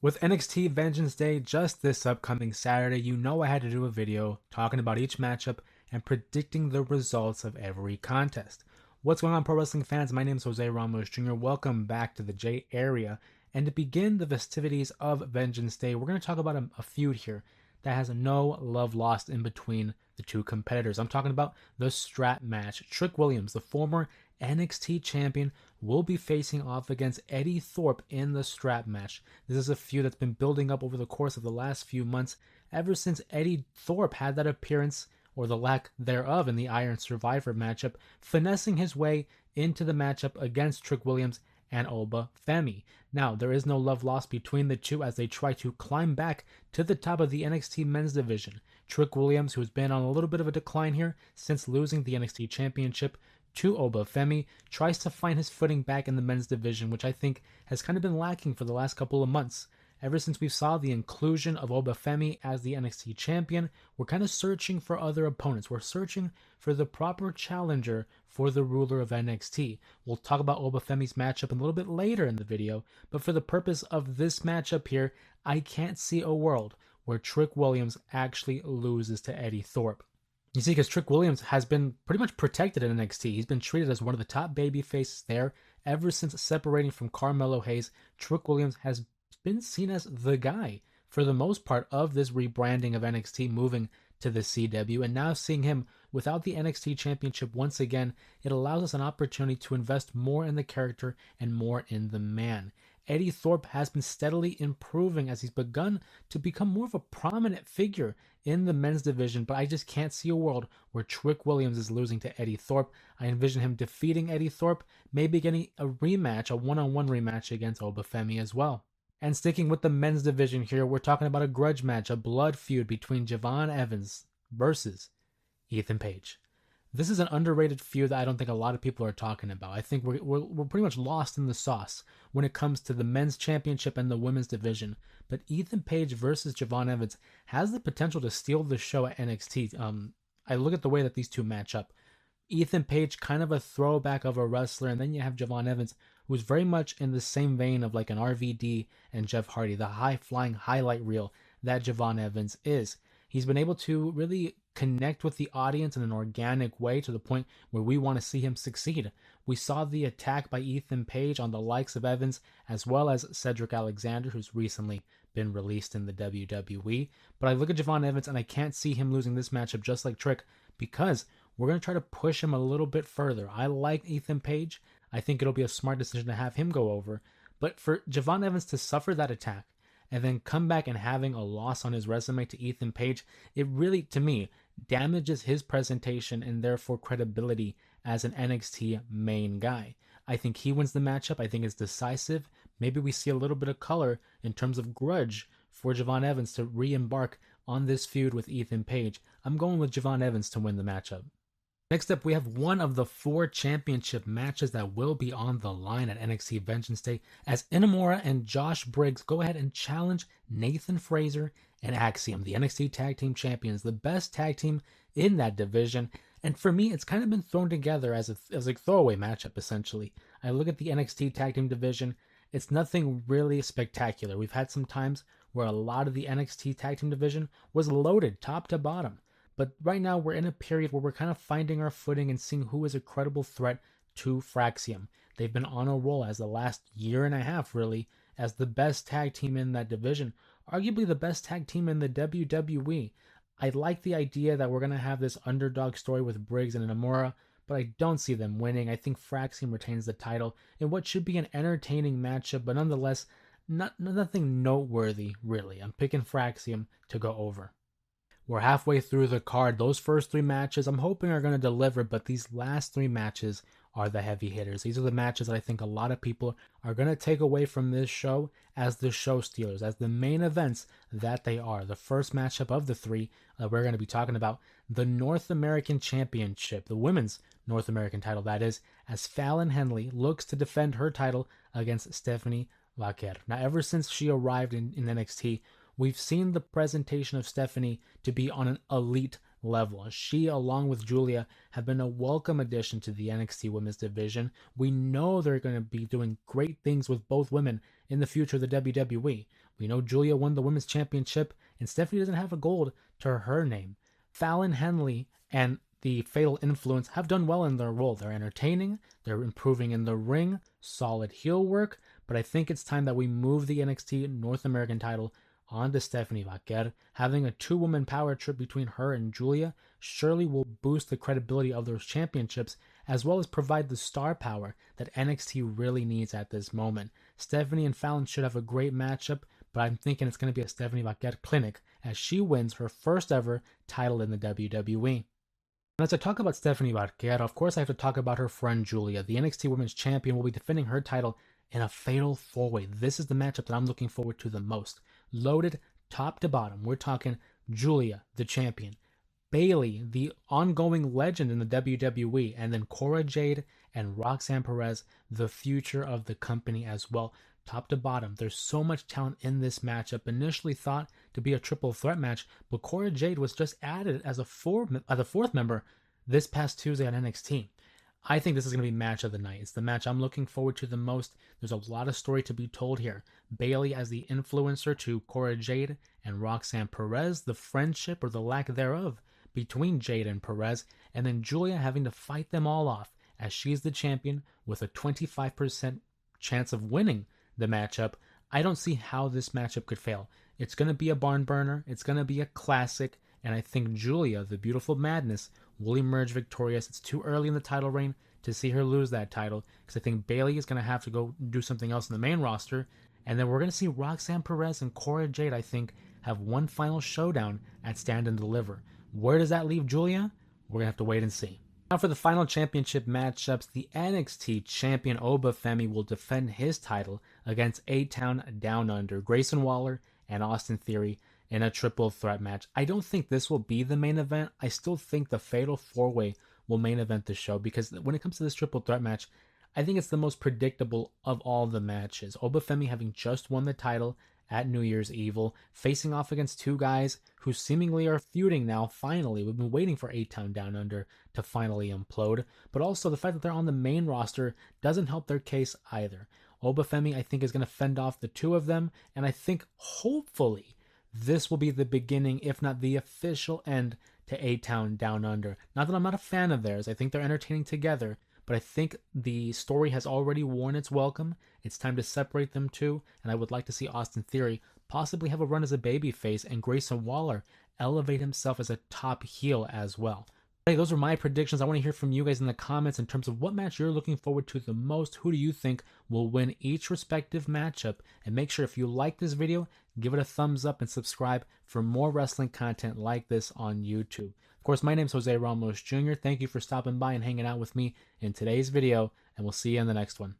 With NXT Vengeance Day just this upcoming Saturday, you know I had to do a video talking about each matchup and predicting the results of every contest. What's going on, pro wrestling fans? My name is Ramos Jr. Welcome back to the J area. And to begin the festivities of Vengeance Day, we're going to talk about a feud here that has no love lost in between the two competitors. I'm talking about the strap match. Trick Williams, the former NXT champion, will be facing off against Eddy Thorpe in the strap match. This is a feud that's been building up over the course of the last few months, ever since Eddy Thorpe had that appearance, or the lack thereof, in the Iron Survivor matchup, finessing his way into the matchup against Trick Williams and Oba Femi. Now, there is no love lost between the two as they try to climb back to the top of the NXT men's division. Trick Williams, who's been on a little bit of a decline here since losing the NXT Championship to Oba Femi, tries to find his footing back in the men's division, which I think has kind of been lacking for the last couple of months. Ever since we saw the inclusion of Oba Femi as the NXT champion, we're kind of searching for other opponents. We're searching for the proper challenger for the ruler of NXT. We'll talk about Oba Femi's matchup a little bit later in the video, but for the purpose of this matchup here, I can't see a world where Trick Williams actually loses to Eddy Thorpe. You see, because Trick Williams has been pretty much protected in NXT. He's been treated as one of the top baby faces there ever since separating from Carmelo Hayes. Trick Williams has been seen as the guy for the most part of this rebranding of NXT, moving to the CW, and now seeing him without the NXT Championship once again, it allows us an opportunity to invest more in the character and more in the man. Eddy Thorpe has been steadily improving as he's begun to become more of a prominent figure in the men's division, but I just can't see a world where Trick Williams is losing to Eddy Thorpe. I envision him defeating Eddy Thorpe, maybe getting a rematch, a one-on-one rematch against Oba Femi as well. And sticking with the men's division here, we're talking about a grudge match, a blood feud between Javon Evans versus Ethan Page. This is an underrated feud that I don't think a lot of people are talking about. I think we're pretty much lost in the sauce when it comes to the men's championship and the women's division. But Ethan Page versus Javon Evans has the potential to steal the show at NXT. I look at the way that these two match up. Ethan Page, kind of a throwback of a wrestler, and then you have Javon Evans, who's very much in the same vein of like an RVD and Jeff Hardy, the high-flying highlight reel that Javon Evans is. He's been able to really connect with the audience in an organic way to the point where we want to see him succeed. We saw the attack by Ethan Page on the likes of Evans, as well as Cedric Alexander, who's recently been released in the WWE. But I look at Javon Evans and I can't see him losing this matchup just like Trick, because we're going to try to push him a little bit further. I like Ethan Page. I think it'll be a smart decision to have him go over. But for Javon Evans to suffer that attack and then come back and having a loss on his resume to Ethan Page, it really, to me, damages his presentation and therefore credibility as an NXT main guy. I think he wins the matchup. I think it's decisive. Maybe we see a little bit of color in terms of grudge for Javon Evans to re-embark on this feud with Ethan Page. I'm going with Javon Evans to win the matchup. Next up, we have one of the 4 championship matches that will be on the line at NXT Vengeance Day as Inamura and Josh Briggs go ahead and challenge Nathan Frazer and Axiom, the NXT Tag Team Champions, the best tag team in that division. And for me, it's kind of been thrown together as a throwaway matchup, essentially. I look at the NXT Tag Team division, it's nothing really spectacular. We've had some times where a lot of the NXT Tag Team division was loaded top to bottom. But right now we're in a period where we're kind of finding our footing and seeing who is a credible threat to Fraxium. They've been on a roll as the last year and a half, really, as the best tag team in that division, arguably the best tag team in the WWE. I like the idea that we're going to have this underdog story with Briggs and Inamura, but I don't see them winning. I think Fraxium retains the title in what should be an entertaining matchup, but nonetheless, nothing noteworthy, really. I'm picking Fraxium to go over. We're halfway through the card. Those first 3 matches I'm hoping are going to deliver, but these last 3 matches are the heavy hitters. These are the matches that I think a lot of people are going to take away from this show as the show stealers, as the main events that they are. The first matchup of the 3 we're going to be talking about, the North American Championship, the women's North American title, that is, as Fallon Henley looks to defend her title against Stephanie Vaquer. Now, ever since she arrived in NXT, we've seen the presentation of Stephanie to be on an elite level. She, along with Giulia, have been a welcome addition to the NXT women's division. We know they're going to be doing great things with both women in the future of the WWE. We know Giulia won the women's championship, and Stephanie doesn't have a gold to her name. Fallon Henley and the Fatal Influence have done well in their role. They're entertaining, they're improving in the ring, solid heel work, but I think it's time that we move the NXT North American title onto Stephanie Vaquer. Having a two-woman power trip between her and Giulia surely will boost the credibility of those championships, as well as provide the star power that NXT really needs at this moment. Stephanie and Fallon should have a great matchup, but I'm thinking it's going to be a Stephanie Vaquer clinic as she wins her first ever title in the WWE. And as I talk about Stephanie Vaquer, of course I have to talk about her friend Giulia. The NXT Women's Champion will be defending her title in a fatal four-way. This is the matchup that I'm looking forward to the most. Loaded top to bottom. We're talking Giulia, the champion, Bayley, the ongoing legend in the WWE, and then Cora Jade and Roxanne Perez, the future of the company as well. Top to bottom, there's so much talent in this matchup. Initially thought to be a triple threat match, but Cora Jade was just added as a fourth member this past Tuesday on NXT. I think this is going to be match of the night. It's the match I'm looking forward to the most. There's a lot of story to be told here. Bayley as the influencer to Cora Jade and Roxanne Perez, the friendship or the lack thereof between Jade and Perez, and then Giulia having to fight them all off as she's the champion with a 25% chance of winning the matchup. I don't see how this matchup could fail. It's going to be a barn burner. It's going to be a classic. And I think Giulia, the beautiful madness, will emerge victorious. It's too early in the title reign to see her lose that title, because I think Bayley is going to have to go do something else in the main roster. And then we're going to see Roxanne Perez and Cora Jade, I think, have one final showdown at Stand and Deliver. Where does that leave Giulia? We're going to have to wait and see. Now for the final championship matchups, the NXT champion Obafemi will defend his title against A-Town Down Under, Grayson Waller and Austin Theory in a triple threat match. I don't think this will be the main event. I still think the Fatal 4-Way will main event the show, because when it comes to this triple threat match, I think it's the most predictable of all the matches. Obafemi having just won the title at New Year's Evil, facing off against two guys who seemingly are feuding now, finally. We've been waiting for A-Town Down Under to finally implode, but also the fact that they're on the main roster doesn't help their case either. Obafemi, I think, is going to fend off the two of them, and I think, hopefully, this will be the beginning, if not the official end, to A-Town Down Under. Not that I'm not a fan of theirs. I think they're entertaining together, but I think the story has already worn its welcome. It's time to separate them two, and I would like to see Austin Theory possibly have a run as a babyface and Grayson Waller elevate himself as a top heel as well. Hey, those are my predictions. I want to hear from you guys in the comments in terms of what match you're looking forward to the most. Who do you think will win each respective matchup? And make sure if you like this video, give it a thumbs up and subscribe for more wrestling content like this on YouTube. Of course, my name is Jose Ramos Jr. Thank you for stopping by and hanging out with me in today's video, and we'll see you in the next one.